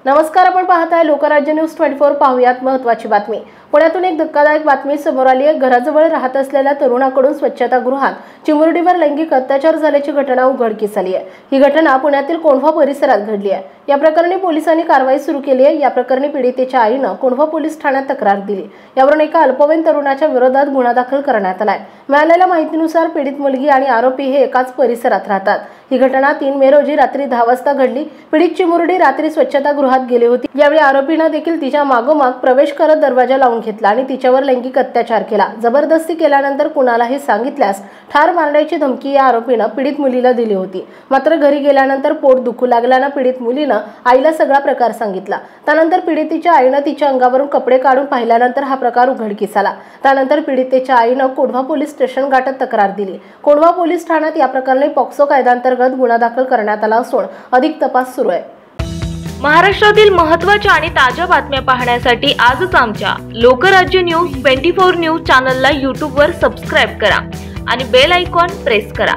नमस्कार, आपण पाहताय लोकराज्य न्यूज 24। पाहुयात महत्त्वाची बातमी। पुण्यातून एक धक्कादायक बातमी समोर आली आहे। घराजवळ राहत असलेल्या तरुणाकडून स्वच्छतागृहात चिमुरडीवर लैंगिक अत्याचार झाल्याची घटना उघडकीस आली आहे। ही घटना पुण्यातील कोंढवा परिसरात घडली आहे। या प्रकरणी पोलिसांनी कारवाई सुरू केली आहे। या प्रकरणी पीडितेच्या आईने कोंढवा पोलीस ठाण्यात तक्रार दिली। यावरून एका अल्पवयीन तरुणाच्या विरोधात गुन्हा दाखल करण्यात आलाय। मिळालेल्या माहितीनुसार पीडित मुलगी आणि आरोपी हे एकाच परिसरात राहतात। ही घटना 3 मे रोजी रात्री 10 वाजता घडली। पीडित चिमुरडी रात्री स्वच्छतागृहात गेली होती। यावेळी आरोपीने देखील तिच्या मागोमाग प्रवेश करत दरवाजा लावून घेतला आणि तिच्यावर लैंगिक अत्याचार केला। जबरदस्ती केल्यानंतर कुणालाही सांगितल्यास ठार मारण्याची धमकी या आरोपीने पीडित मुलीला दिली होती। मात्र घरी गेल्यानंतर पोट दुखू लागल्याने पीडित मुलीने आईला सगळा प्रकार सांगितला। त्यानंतर पीडितेच्या आईने तिच्या अंगावरून कपडे काढून पाहिल्यानंतर हा प्रकार उघडकीस आला। त्यानंतर पीडितेच्या आईने कोंढवा पोलीस स्टेशन गाठत तक्रार दिली। कोंढवा पोलीस ठाण्यात या प्रकरणी पॉक्सो कायद्याअंतर्गत गुन्हा दाखल करण्यात आला असून अधिक तपास सुरू आहे। महाराष्ट्रातील महत्त्वाच्या आणि ताज्या बातम्या पाहण्यासाठी आजच आमच्या लोकराज्य न्यूज 24 न्यूज चॅनलला YouTube वर सबस्क्राइब करा आणि बेल आयकॉन प्रेस करा।